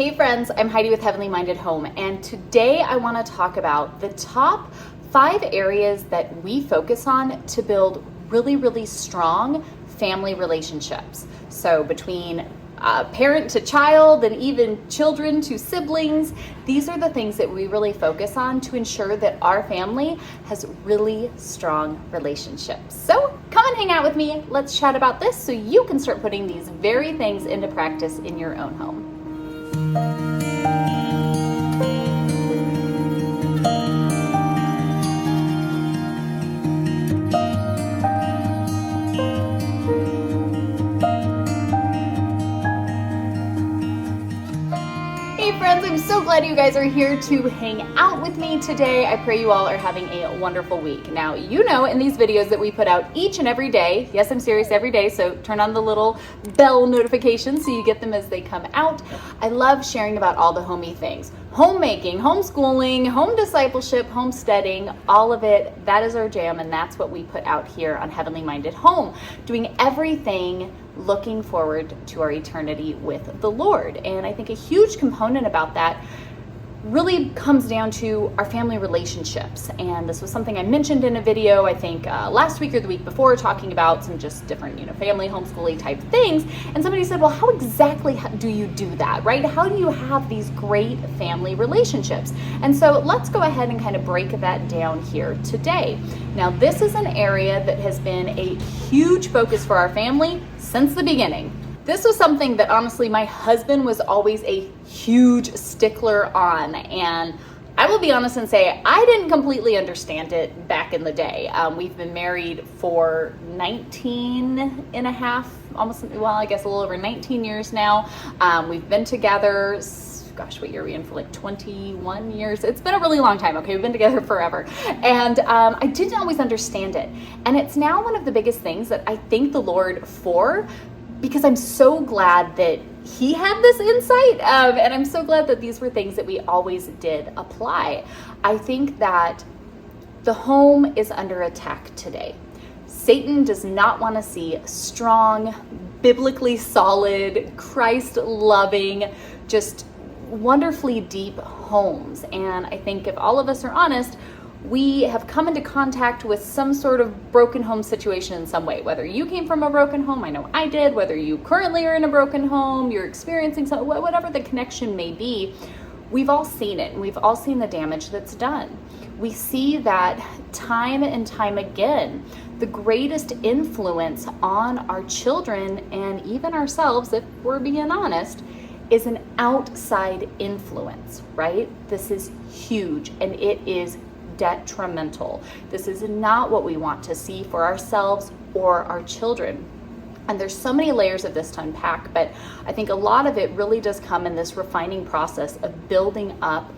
Hey friends, I'm Heidi with Heavenly Minded Home, and today I want to talk about the top 5 areas that we focus on to build really strong family relationships. So between parent to child and even children to siblings, these are the things that we really focus on to ensure that our family has really strong relationships. So come and hang out with me. Let's chat about this so you can start putting these very things into practice in your own home. Hey friends, I'm so glad you guys are here to hang out with me today. I pray you all are having a wonderful week. Now, you know in these videos that we put out each and every day, yes, I'm serious, every day, so turn on the little bell notifications so you get them as they come out. I love sharing about all the homey things. Homemaking, homeschooling, home discipleship, homesteading, all of it, that is our jam, and that's what we put out here on Heavenly Minded Home, doing everything looking forward to our eternity with the Lord. And I think a huge component about that really comes down to our family relationships. And this was something I mentioned in a video, I think last week or the week before, talking about some just different, family homeschooling type things. And somebody said, well, how exactly do you do that, right? How do you have these great family relationships? And so let's go ahead and kind of break that down here today. Now, this is an area that has been a huge focus for our family since the beginning. This was something that honestly my husband was always a huge stickler on, and I will be honest and say I didn't completely understand it back in the day. We've been married for 19 and a half, almost, well, I guess a little over 19 years now. We've been together, gosh, what year are we in, for like 21 years? It's been a really long time, okay? We've been together forever. And I didn't always understand it. And it's now one of the biggest things that I thank the Lord for, because I'm so glad that he had this insight, and I'm so glad that these were things that we always did apply. I think that the home is under attack today. Satan does not want to see strong, biblically solid, Christ-loving, just wonderfully deep homes. And I think if all of us are honest, we have come into contact with some sort of broken home situation in some way. Whether you came from a broken home, I know I did, whether you currently are in a broken home, you're experiencing something, whatever the connection may be, we've all seen it, and we've all seen the damage that's done. We see that time and time again, the greatest influence on our children and even ourselves, if we're being honest, is an outside influence, right? This is huge, and it is detrimental. This is not what we want to see for ourselves or our children. And there's so many layers of this to unpack, but I think a lot of it really does come in this refining process of building up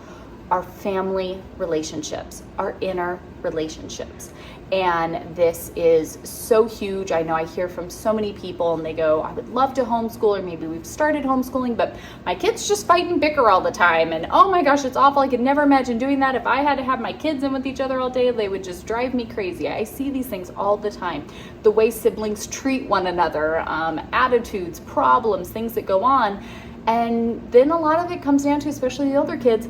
our family relationships, our inner relationships. And this is so huge. I know I hear from so many people and they go, I would love to homeschool, or maybe we've started homeschooling, but my kids just fight and bicker all the time. And oh my gosh, it's awful. I could never imagine doing that. If I had to have my kids in with each other all day, they would just drive me crazy. I see these things all the time. The way siblings treat one another, attitudes, problems, things that go on. And then a lot of it comes down to, especially the older kids,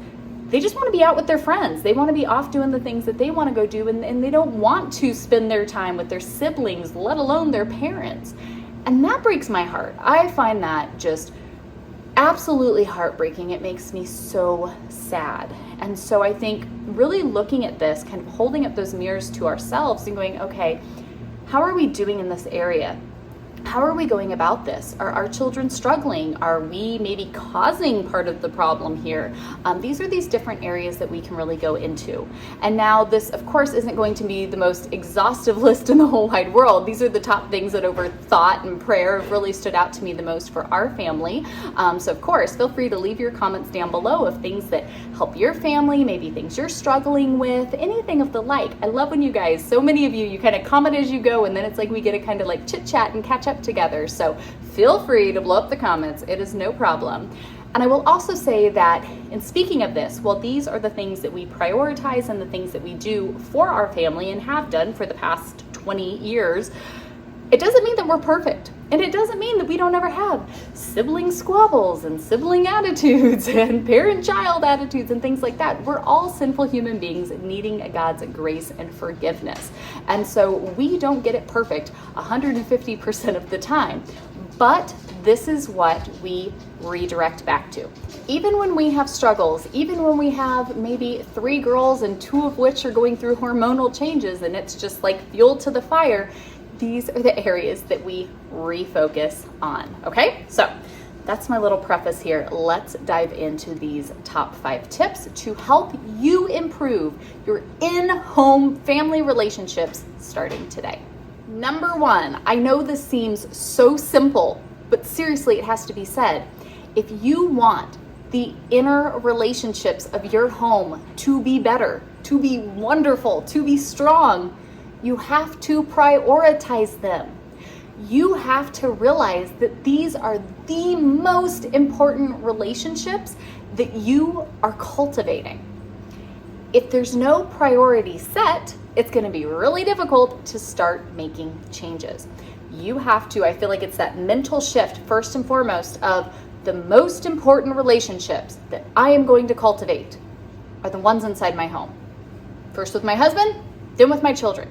they just want to be out with their friends. They want to be off doing the things that they want to go do, and they don't want to spend their time with their siblings, let alone their parents. And that breaks my heart. I find that just absolutely heartbreaking. It makes me so sad. And so I think really looking at this, kind of holding up those mirrors to ourselves and going, okay, how are we doing in this area? How are we going about this? Are our children struggling? Are we maybe causing part of the problem here? These are these different areas that we can really go into. And now this, of course, isn't going to be the most exhaustive list in the whole wide world. These are the top things that over thought and prayer have really stood out to me the most for our family. So of course, feel free to leave your comments down below of things that help your family, maybe things you're struggling with, anything of the like. I love when you guys, so many of you kind of comment as you go, and then it's like we get to kind of like chit chat and catch up together. So feel free to blow up the comments. It is no problem. And I will also say that in speaking of this, well, these are the things that we prioritize and the things that we do for our family and have done for the past 20 years. It doesn't mean that we're perfect. And it doesn't mean that we don't ever have sibling squabbles and sibling attitudes and parent-child attitudes and things like that. We're all sinful human beings needing God's grace and forgiveness. And so we don't get it perfect 150% of the time. But this is what we redirect back to. Even when we have struggles, even when we have maybe 3 girls and 2 of which are going through hormonal changes and it's just like fuel to the fire, these are the areas that we refocus on, okay? So that's my little preface here. Let's dive into these top 5 tips to help you improve your in-home family relationships starting today. Number 1, I know this seems so simple, but seriously, it has to be said. If you want the inner relationships of your home to be better, to be wonderful, to be strong, you have to prioritize them. You have to realize that these are the most important relationships that you are cultivating. If there's no priority set, it's going to be really difficult to start making changes. You have to, I feel like it's that mental shift first and foremost of the most important relationships that I am going to cultivate are the ones inside my home. First with my husband, then with my children.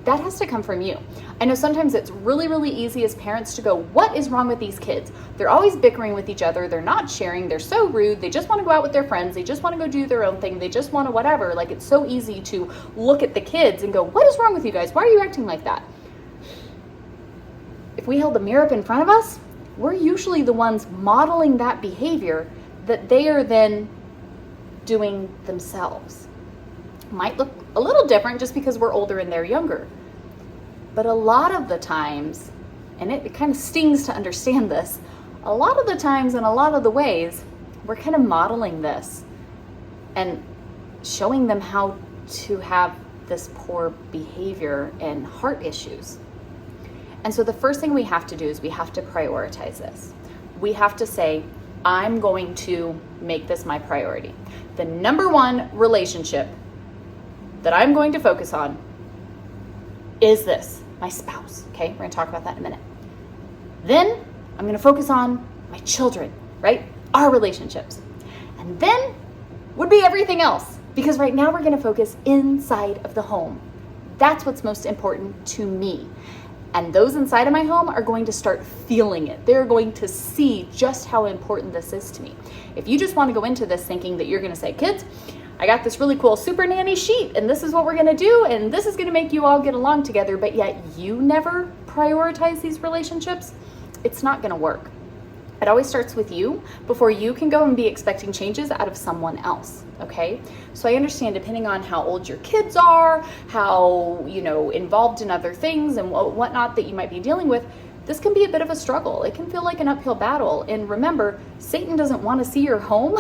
That has to come from you. I know sometimes it's really, really easy as parents to go, what is wrong with these kids? They're always bickering with each other. They're not sharing. They're so rude. They just want to go out with their friends. They just want to go do their own thing. They just want to whatever. Like, it's so easy to look at the kids and go, what is wrong with you guys? Why are you acting like that? If we held the mirror up in front of us, we're usually the ones modeling that behavior that they are then doing themselves. Might look a little different just because we're older and they're younger. But a lot of the times, and it kind of stings to understand this, a lot of the times and a lot of the ways, we're kind of modeling this and showing them how to have this poor behavior and heart issues. And so the first thing we have to do is we have to prioritize this. We have to say, I'm going to make this my priority. The number 1 relationship that I'm going to focus on is this, my spouse, okay? We're gonna talk about that in a minute. Then I'm gonna focus on my children, right? Our relationships. And then would be everything else, because right now we're gonna focus inside of the home. That's what's most important to me. And those inside of my home are going to start feeling it. They're going to see just how important this is to me. If you just want to go into this thinking that you're going to say, kids, I got this really cool super nanny sheet and this is what we're going to do and this is going to make you all get along together, but yet you never prioritize these relationships, it's not going to work. It always starts with you before you can go and be expecting changes out of someone else, okay? So I understand depending on how old your kids are, how, involved in other things and whatnot that you might be dealing with, this can be a bit of a struggle. It can feel like an uphill battle. And remember, Satan doesn't want to see your home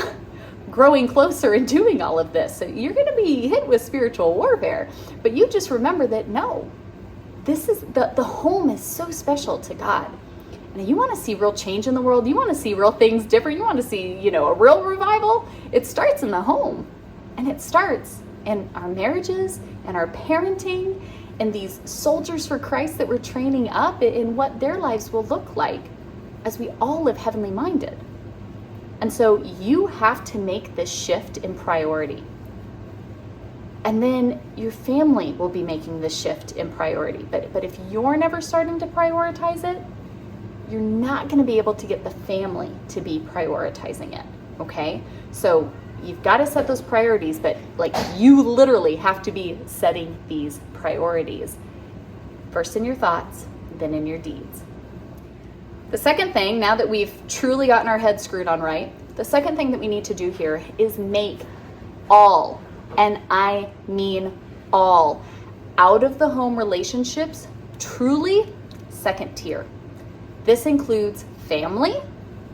growing closer and doing all of this. So you're going to be hit with spiritual warfare. But you just remember that, no, this is the home is so special to God. And you want to see real change in the world, you want to see real things different, you want to see, a real revival, it starts in the home. And it starts in our marriages and our parenting and these soldiers for Christ that we're training up in what their lives will look like as we all live heavenly minded. And so you have to make this shift in priority. And then your family will be making this shift in priority. But if you're never starting to prioritize it, you're not going to be able to get the family to be prioritizing it, okay? So you've got to set those priorities, but you literally have to be setting these priorities. First in your thoughts, then in your deeds. The second thing, now that we've truly gotten our heads screwed on right, the second thing that we need to do here is make all, and I mean all, out of the home relationships truly second tier. This includes family,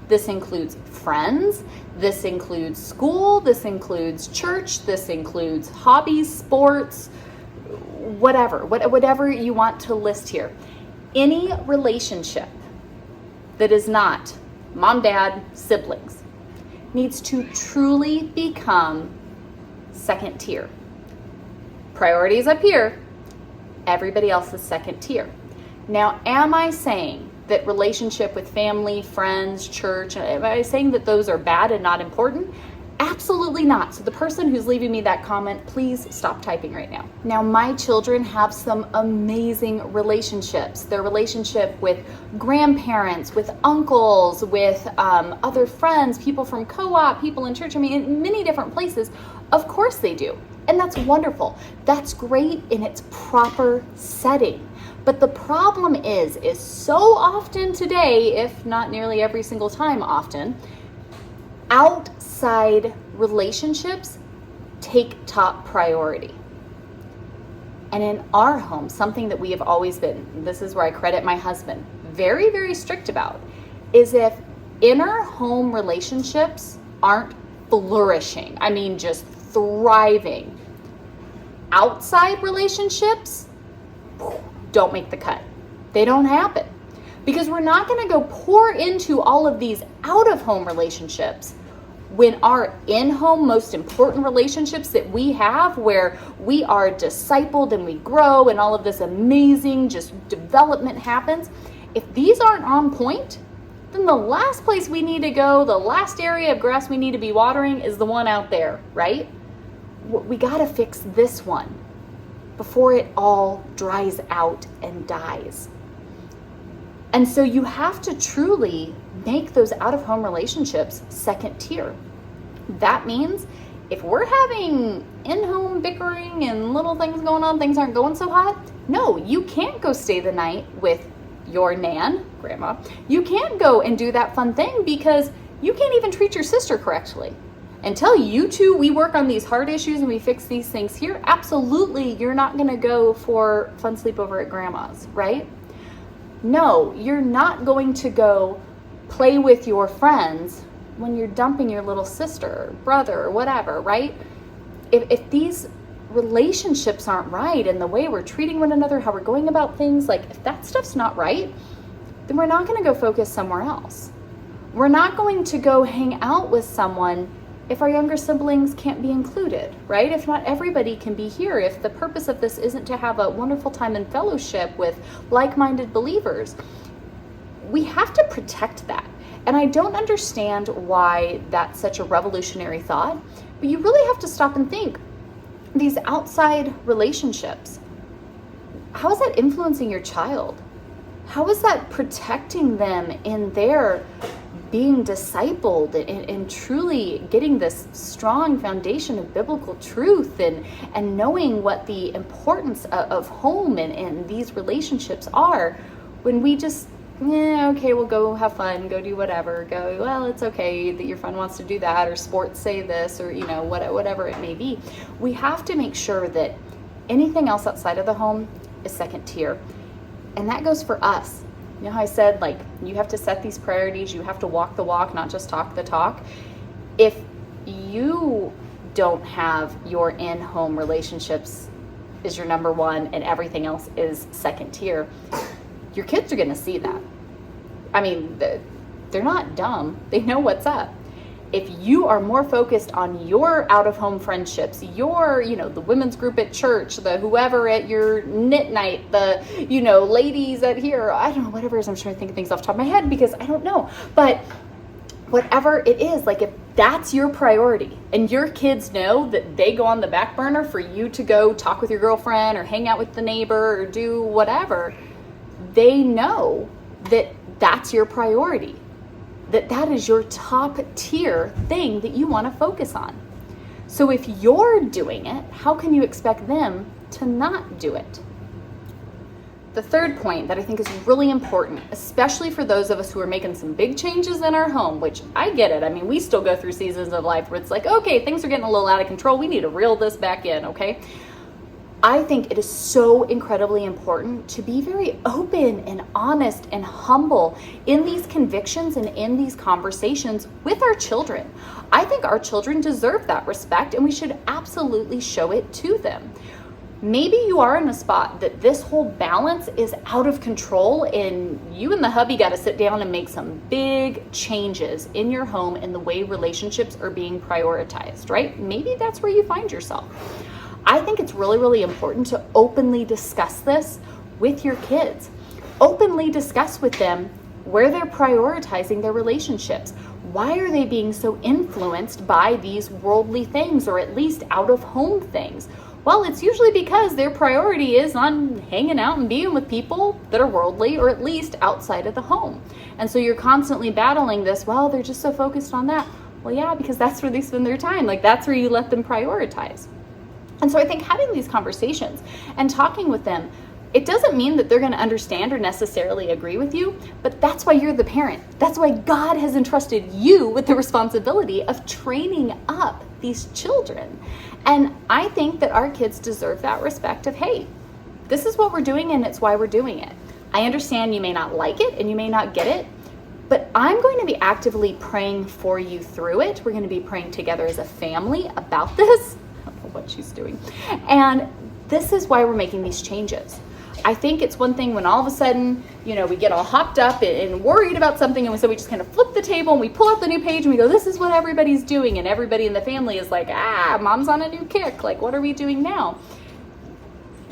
this includes friends, this includes school, this includes church, this includes hobbies, sports, whatever you want to list here. Any relationship that is not mom, dad, siblings needs to truly become second tier. Priorities up here, everybody else is second tier. Now, am I saying that relationship with family, friends, church, am I saying that those are bad and not important? Absolutely not. So the person who's leaving me that comment, please stop typing right now. Now, my children have some amazing relationships. Their relationship with grandparents, with uncles, with other friends, people from co-op, people in church, I mean, in many different places. Of course they do. And that's wonderful. That's great in its proper setting. But the problem is so often today, if not nearly every single time often, outside relationships take top priority. And in our home, something that we have always been, this is where I credit my husband, very, very strict about, is if inner home relationships aren't flourishing, I mean just thriving, outside relationships don't make the cut. They don't happen. Because we're not going to go pour into all of these out-of-home relationships when our in-home most important relationships that we have, where we are discipled and we grow and all of this amazing just development happens, if these aren't on point, then the last place we need to go, the last area of grass we need to be watering is the one out there, right? We got to fix this one before it all dries out and dies. And so you have to truly make those out-of-home relationships second tier. That means if we're having in-home bickering and little things going on, things aren't going so hot, no, you can't go stay the night with your nan, grandma. You can't go and do that fun thing because you can't even treat your sister correctly. Until you two, we work on these hard issues and we fix these things here, absolutely, you're not gonna go for fun sleepover at grandma's, right? No, you're not going to go play with your friends when you're dumping your little sister or brother or whatever, right? If these relationships aren't right and the way we're treating one another, how we're going about things, like if that stuff's not right, then we're not going to go focus somewhere else. We're not going to go hang out with someone if our younger siblings can't be included, right? If not everybody can be here, if the purpose of this isn't to have a wonderful time in fellowship with like-minded believers, we have to protect that. And I don't understand why that's such a revolutionary thought, but you really have to stop and think, these outside relationships, how is that influencing your child? How is that protecting them in their being discipled and truly getting this strong foundation of biblical truth and knowing what the importance of home and these relationships are, when we just, okay, we'll go have fun, go do whatever, go, well, it's okay that your friend wants to do that, or sports say this, or whatever it may be. We have to make sure that anything else outside of the home is second tier. And that goes for us. You know how I said, like, you have to set these priorities, you have to walk the walk, not just talk the talk. If you don't have your in-home relationships is your number one and everything else is second tier, your kids are going to see that. I mean, they're not dumb. They know what's up. If you are more focused on your out-of-home friendships, your, the women's group at church, the whoever at your knit night, the, ladies at here, I don't know, whatever it is, I'm trying to think of things off the top of my head because I don't know. But whatever it is, like if that's your priority and your kids know that they go on the back burner for you to go talk with your girlfriend or hang out with the neighbor or do whatever, they know that that's your priority. That is your top tier thing that you want to focus on. So if you're doing it, how can you expect them to not do it? The third point that I think is really important, especially for those of us who are making some big changes in our home, which I get it. I mean, we still go through seasons of life where it's like, okay, things are getting a little out of control. We need to reel this back in, okay? I think it is so incredibly important to be very open and honest and humble in these convictions and in these conversations with our children. I think our children deserve that respect and we should absolutely show it to them. Maybe you are in a spot that this whole balance is out of control and you and the hubby got to sit down and make some big changes in your home and the way relationships are being prioritized, right? Maybe that's where you find yourself. I think it's really, really important to openly discuss this with your kids. Openly discuss with them where they're prioritizing their relationships. Why are they being so influenced by these worldly things, or at least out of home things? Well, it's usually because their priority is on hanging out and being with people that are worldly, or at least outside of the home. And so you're constantly battling this, well, they're just so focused on that. Well, yeah, because that's where they spend their time. Like, that's where you let them prioritize. And so I think having these conversations and talking with them, it doesn't mean that they're going to understand or necessarily agree with you, but that's why you're the parent. That's why God has entrusted you with the responsibility of training up these children. And I think that our kids deserve that respect of, hey, this is what we're doing and it's why we're doing it. I understand you may not like it and you may not get it, but I'm going to be actively praying for you through it. We're going to be praying together as a family about this. I don't know what she's doing. And this is why we're making these changes. I think it's one thing when all of a sudden, we get all hopped up and worried about something, and so we just kind of flip the table and we pull out the new page and we go, this is what everybody's doing, and everybody in the family is like, mom's on a new kick, like, what are we doing now?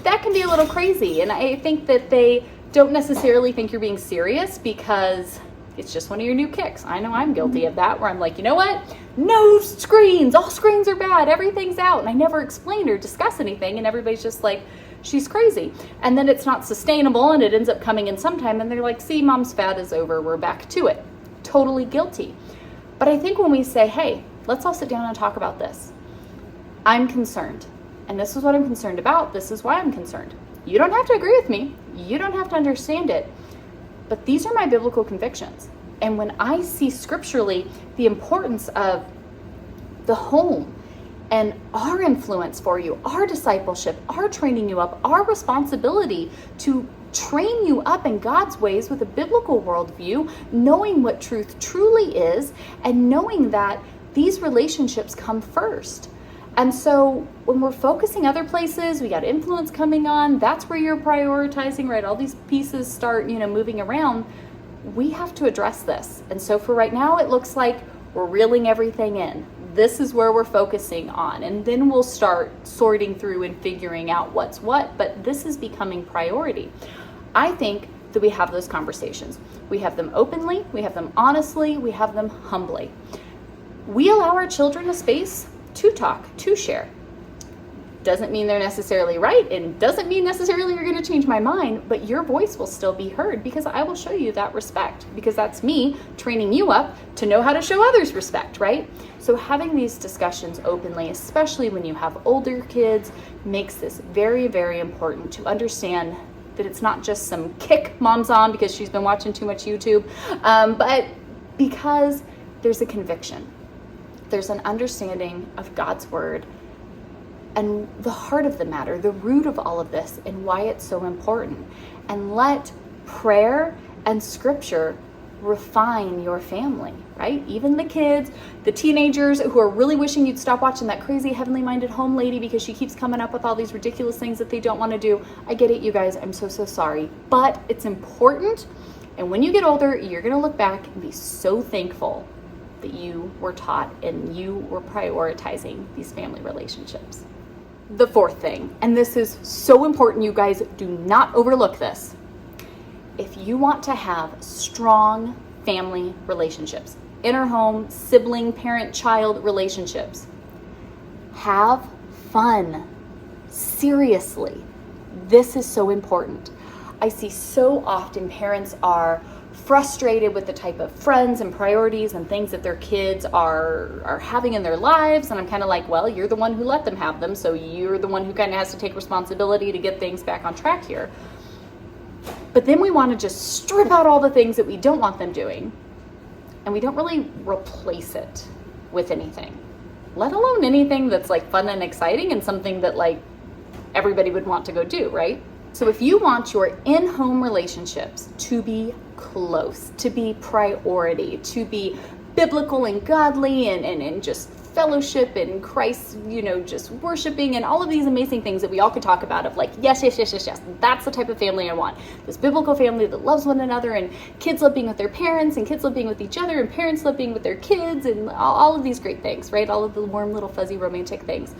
That can be a little crazy, and I think that they don't necessarily think you're being serious because it's just one of your new kicks. I know I'm guilty of that, where I'm like, you know what? No screens, all screens are bad, everything's out, and I never explain or discuss anything, and everybody's just like, she's crazy. And then it's not sustainable and it ends up coming in sometime and they're like, see, mom's fad is over, we're back to it. Totally guilty. But I think when we say, hey, let's all sit down and talk about this. I'm concerned. And this is what I'm concerned about. This is why I'm concerned. You don't have to agree with me. You don't have to understand it. But these are my biblical convictions. And when I see scripturally the importance of the home, and our influence for you, our discipleship, our training you up, our responsibility to train you up in God's ways with a biblical worldview, knowing what truth truly is, and knowing that these relationships come first. And so when we're focusing other places, we got influence coming on, that's where you're prioritizing, right? All these pieces start, moving around. We have to address this. And so for right now, it looks like we're reeling everything in. This is where we're focusing on, and then we'll start sorting through and figuring out what's what, but this is becoming priority. I think that we have those conversations. We have them openly, we have them honestly, we have them humbly. We allow our children a space to talk, to share. Doesn't mean they're necessarily right, and doesn't mean necessarily you're going to change my mind, but your voice will still be heard because I will show you that respect, because that's me training you up to know how to show others respect, right? So having these discussions openly, especially when you have older kids, makes this very, very important to understand that it's not just some kick mom's on because she's been watching too much YouTube, but because there's a conviction. There's an understanding of God's word and the heart of the matter, the root of all of this, and why it's so important. And let prayer and scripture refine your family, right? Even the kids, the teenagers who are really wishing you'd stop watching that crazy heavenly minded home lady because she keeps coming up with all these ridiculous things that they don't want to do. I get it, you guys. I'm so sorry. But it's important. And when you get older, you're going to look back and be so thankful that you were taught and you were prioritizing these family relationships. The fourth thing, and this is so important, you guys, do not overlook this. If you want to have strong family relationships, inner home, sibling, parent, child relationships, have fun. Seriously, this is so important. I see so often parents are frustrated with the type of friends and priorities and things that their kids are having in their lives. And I'm kind of like, well, you're the one who let them have them. So you're the one who kind of has to take responsibility to get things back on track here. But then we want to just strip out all the things that we don't want them doing. And we don't really replace it with anything, let alone anything that's like fun and exciting and something that like everybody would want to go do, right? So if you want your in-home relationships to be close, to be priority, to be biblical and godly and just fellowship and Christ, just worshiping and all of these amazing things that we all could talk about of like, yes. That's the type of family I want. This biblical family that loves one another, and kids love being with their parents, and kids love being with each other, and parents love being with their kids, and all of these great things, right? All of the warm, little, fuzzy, romantic things.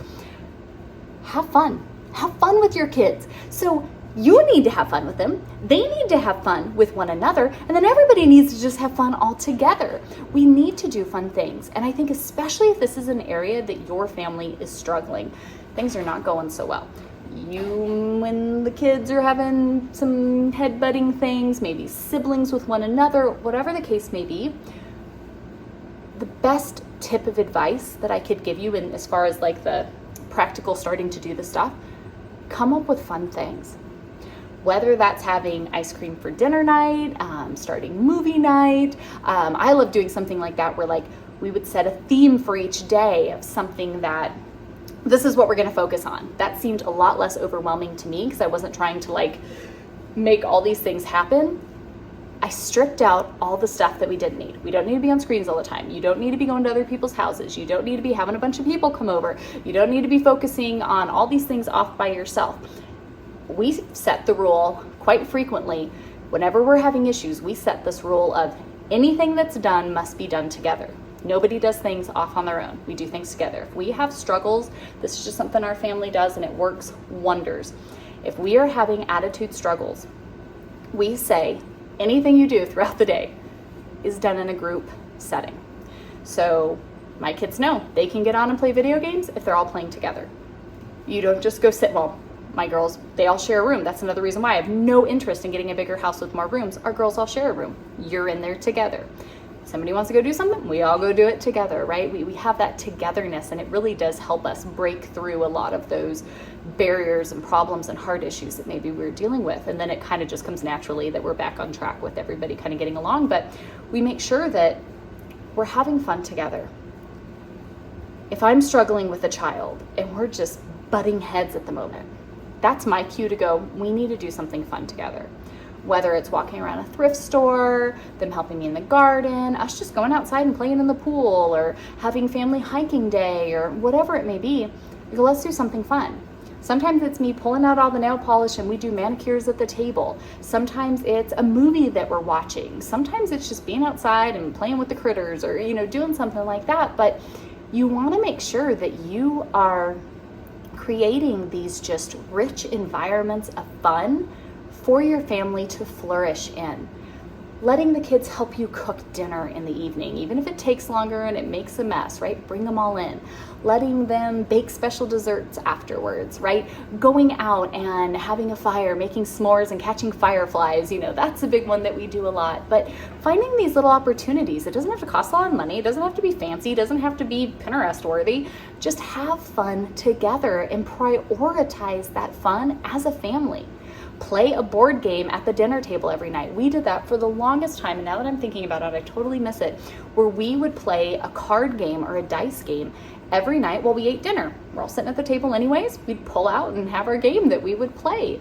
Have fun. Have fun with your kids. So You need to have fun with them. They need to have fun with one another. And then everybody needs to just have fun all together. We need to do fun things. And I think especially if this is an area that your family is struggling, things are not going so well. When the kids are having some headbutting things, maybe siblings with one another, whatever the case may be, the best tip of advice that I could give you in as far as like the practical starting to do the stuff, come up with fun things. Whether that's having ice cream for dinner night, starting movie night. I love doing something like that where like we would set a theme for each day of something that this is what we're gonna focus on. That seemed a lot less overwhelming to me because I wasn't trying to like make all these things happen. I stripped out all the stuff that we didn't need. We don't need to be on screens all the time. You don't need to be going to other people's houses. You don't need to be having a bunch of people come over. You don't need to be focusing on all these things off by yourself. We set the rule quite frequently. Whenever we're having issues, we set this rule of anything that's done must be done together. Nobody does things off on their own. We do things together. If we have struggles, this is just something our family does and it works wonders. If we are having attitude struggles, we say anything you do throughout the day is done in a group setting. So my kids know they can get on and play video games if they're all playing together. You don't just go sit, well, my girls, they all share a room. That's another reason why I have no interest in getting a bigger house with more rooms. Our girls all share a room. You're in there together. Somebody wants to go do something, we all go do it together, right? We have that togetherness, and it really does help us break through a lot of those barriers and problems and hard issues that maybe we're dealing with. And then it kind of just comes naturally that we're back on track with everybody kind of getting along, but we make sure that we're having fun together. If I'm struggling with a child and we're just butting heads at the moment, that's my cue to go, we need to do something fun together. Whether it's walking around a thrift store, them helping me in the garden, us just going outside and playing in the pool, or having family hiking day, or whatever it may be, let's do something fun. Sometimes it's me pulling out all the nail polish and we do manicures at the table. Sometimes it's a movie that we're watching. Sometimes it's just being outside and playing with the critters, or doing something like that. But you want to make sure that you are creating these just rich environments of fun for your family to flourish in. Letting the kids help you cook dinner in the evening, even if it takes longer and it makes a mess, right? Bring them all in. Letting them bake special desserts afterwards, right? Going out and having a fire, making s'mores and catching fireflies, that's a big one that we do a lot. But finding these little opportunities, it doesn't have to cost a lot of money, it doesn't have to be fancy, it doesn't have to be Pinterest worthy. Just have fun together and prioritize that fun as a family. Play a board game at the dinner table every night. We did that for the longest time, and now that I'm thinking about it, I totally miss it, where we would play a card game or a dice game every night while we ate dinner. We're all sitting at the table anyways. We'd pull out and have our game that we would play,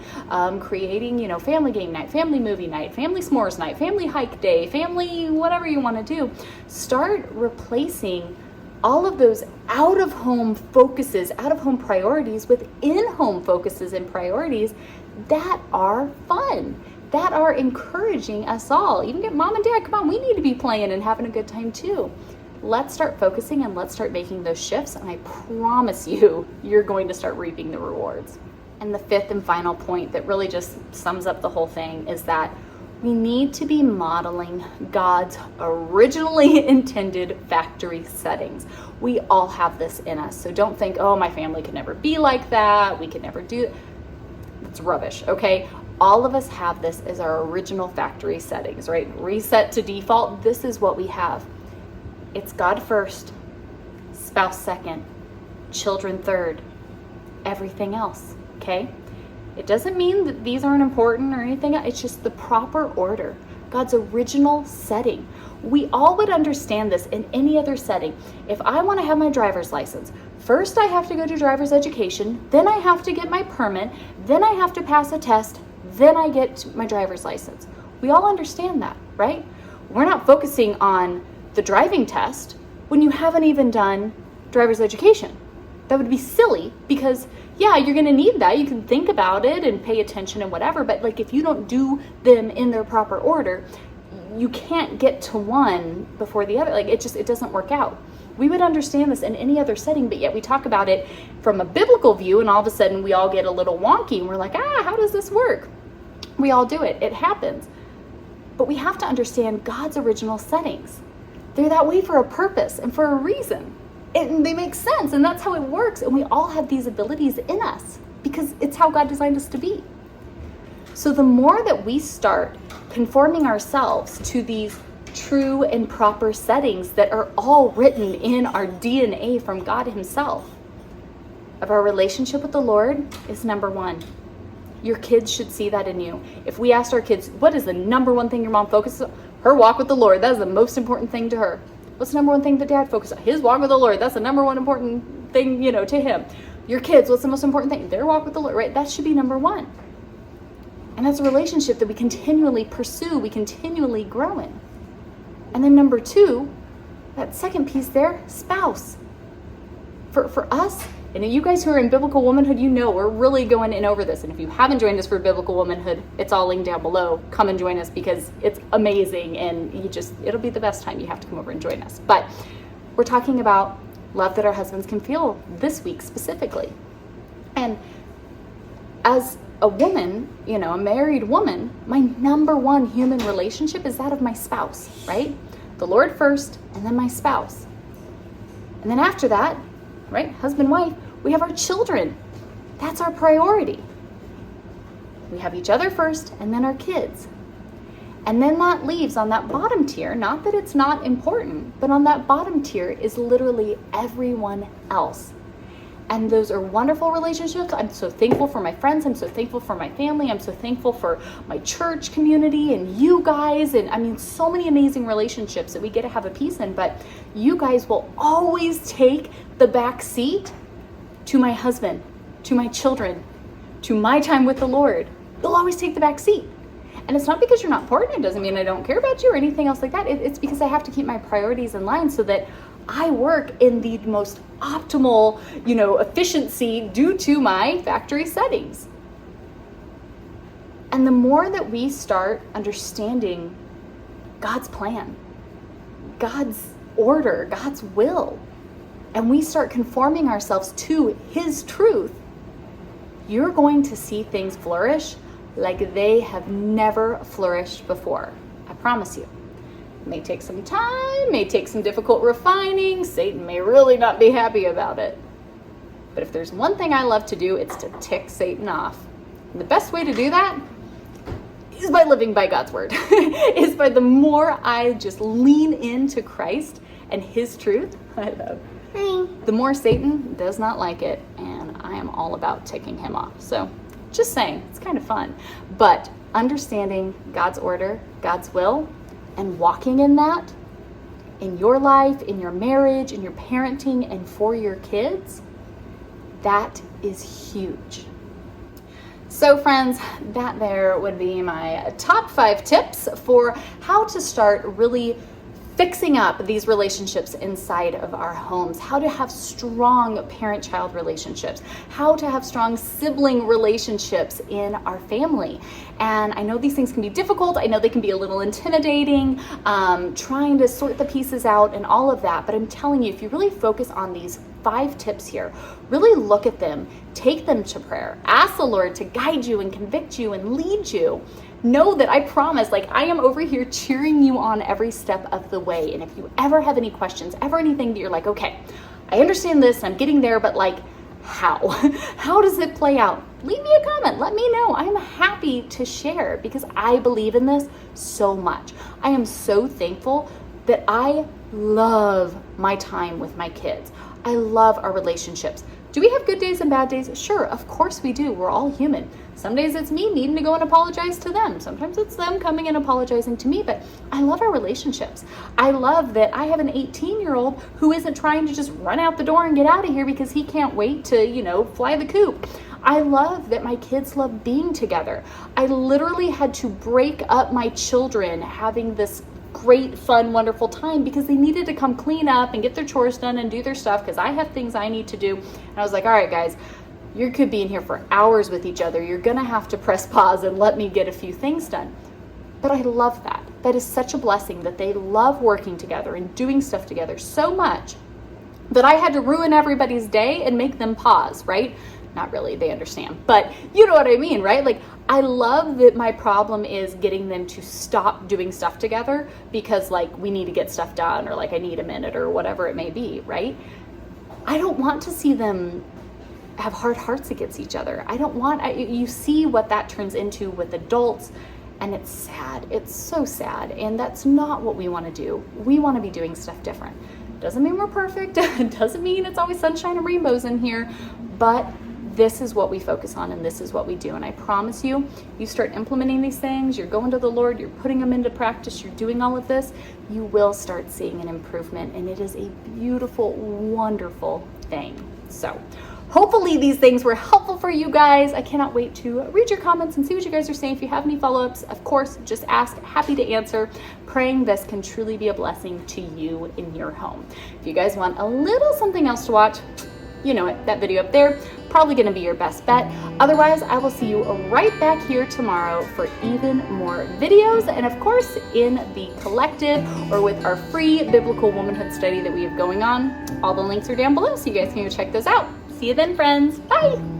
creating, family game night, family movie night, family s'mores night, family hike day, family whatever you want to do. Start replacing all of those out-of-home focuses, out-of-home priorities with in-home focuses and priorities that are fun, that are encouraging us all. Even get mom and dad, come on, we need to be playing and having a good time too. Let's start focusing and let's start making those shifts, and I promise you, you're going to start reaping the rewards. And the fifth and final point that really just sums up the whole thing is that we need to be modeling God's originally intended factory settings. We all have this in us. So don't think, oh, my family could never be like that. We could never do it. It's rubbish, okay? All of us have this as our original factory settings, right? Reset to default. This is what we have. It's God first, spouse second, children third, everything else, okay? It doesn't mean that these aren't important or anything. It's just the proper order, God's original setting. We all would understand this in any other setting. If I want to have my driver's license, first I have to go to driver's education, then I have to get my permit, then I have to pass a test, then I get my driver's license. We all understand that, right? We're not focusing on the driving test when you haven't even done driver's education. That would be silly because, yeah, you're going to need that. You can think about it and pay attention and whatever, but like if you don't do them in their proper order, you can't get to one before the other. Like it doesn't work out. We would understand this in any other setting, but yet we talk about it from a biblical view, and all of a sudden we all get a little wonky and we're like, how does this work? We all do it. It happens. But we have to understand God's original settings. They're that way for a purpose and for a reason. And they make sense, and that's how it works. And we all have these abilities in us because it's how God designed us to be. So the more that we start conforming ourselves to these true and proper settings that are all written in our DNA from God Himself, of our relationship with the Lord is number one. Your kids should see that in you. If we asked our kids, what is the number one thing your mom focuses on? Her walk with the Lord. That is the most important thing to her. What's the number one thing that dad focuses on? His walk with the Lord. That's the number one important thing, to him. Your kids, what's the most important thing? Their walk with the Lord, right? That should be number one. And that's a relationship that we continually pursue, we continually grow in. And then number two, that second piece there, spouse. For us, and you guys who are in Biblical Womanhood, we're really going in over this. And if you haven't joined us for Biblical Womanhood, it's all linked down below. Come and join us because it's amazing, and it'll be the best time. You have to come over and join us. But we're talking about love that our husbands can feel this week specifically. And as a woman, a married woman, my number one human relationship is that of my spouse, right? The Lord first, and then my spouse. And then after that, right, husband, wife, we have our children. That's our priority. We have each other first, and then our kids. And then that leaves on that bottom tier, not that it's not important, but on that bottom tier is literally everyone else. And those are wonderful relationships. I'm so thankful for my friends. I'm so thankful for my family. I'm so thankful for my church community and you guys. And so many amazing relationships that we get to have a piece in. But you guys will always take the back seat to my husband, to my children, to my time with the Lord. You'll always take the back seat. And it's not because you're not important. It doesn't mean I don't care about you or anything else like that. It's because I have to keep my priorities in line so that I work in the most optimal, efficiency due to my factory settings. And the more that we start understanding God's plan, God's order, God's will, and we start conforming ourselves to His truth, you're going to see things flourish like they have never flourished before. I promise you. It may take some time, may take some difficult refining. Satan may really not be happy about it. But if there's one thing I love to do, it's to tick Satan off. And the best way to do that is by living by God's word. Is by the more I just lean into Christ and His truth, the more Satan does not like it. And I am all about ticking him off. So just saying, it's kind of fun. But understanding God's order, God's will, and walking in that, in your life, in your marriage, in your parenting, and for your kids, that is huge. So friends, that there would be my top 5 tips for how to start really fixing up these relationships inside of our homes, how to have strong parent-child relationships, how to have strong sibling relationships in our family. And I know these things can be difficult. I know they can be a little intimidating, trying to sort the pieces out and all of that. But I'm telling you, if you really focus on these 5 tips here, really look at them, take them to prayer, ask the Lord to guide you and convict you and lead you. Know that I promise, I am over here cheering you on every step of the way. And if you ever have any questions, ever anything that you're like, okay, I understand this and I'm getting there, but how? How does it play out? Leave me a comment. Let me know. I'm happy to share because I believe in this so much. I am so thankful that I love my time with my kids. I love our relationships. Do we have good days and bad days? Sure, of course we do. We're all human. Some days it's me needing to go and apologize to them. Sometimes it's them coming and apologizing to me, but I love our relationships. I love that I have an 18-year-old who isn't trying to just run out the door and get out of here because he can't wait to, fly the coop. I love that my kids love being together. I literally had to break up my children having this great, fun, wonderful time because they needed to come clean up and get their chores done and do their stuff because I have things I need to do. And I was like, all right, guys, you could be in here for hours with each other. You're going to have to press pause and let me get a few things done. But I love that. That is such a blessing that they love working together and doing stuff together so much that I had to ruin everybody's day and make them pause, right? Not really, they understand, but you know what I mean, right? Like, I love that my problem is getting them to stop doing stuff together because like we need to get stuff done, or like I need a minute, or whatever it may be, right? I don't want to see them have hard hearts against each other. You see what that turns into with adults, and it's sad. It's so sad. And that's not what we want to do. We want to be doing stuff different. Doesn't mean we're perfect. It doesn't mean it's always sunshine and rainbows in here, but this is what we focus on, and this is what we do. And I promise you, you start implementing these things, you're going to the Lord, you're putting them into practice, you're doing all of this, you will start seeing an improvement, and it is a beautiful, wonderful thing. So hopefully these things were helpful for you guys. I cannot wait to read your comments and see what you guys are saying. If you have any follow-ups, of course, just ask. Happy to answer. Praying this can truly be a blessing to you in your home. If you guys want a little something else to watch, you know it, that video up there, probably gonna be your best bet. Otherwise, I will see you right back here tomorrow for even more videos. And of course, in the collective or with our free biblical womanhood study that we have going on, all the links are down below, so you guys can go check those out. See you then, friends. Bye.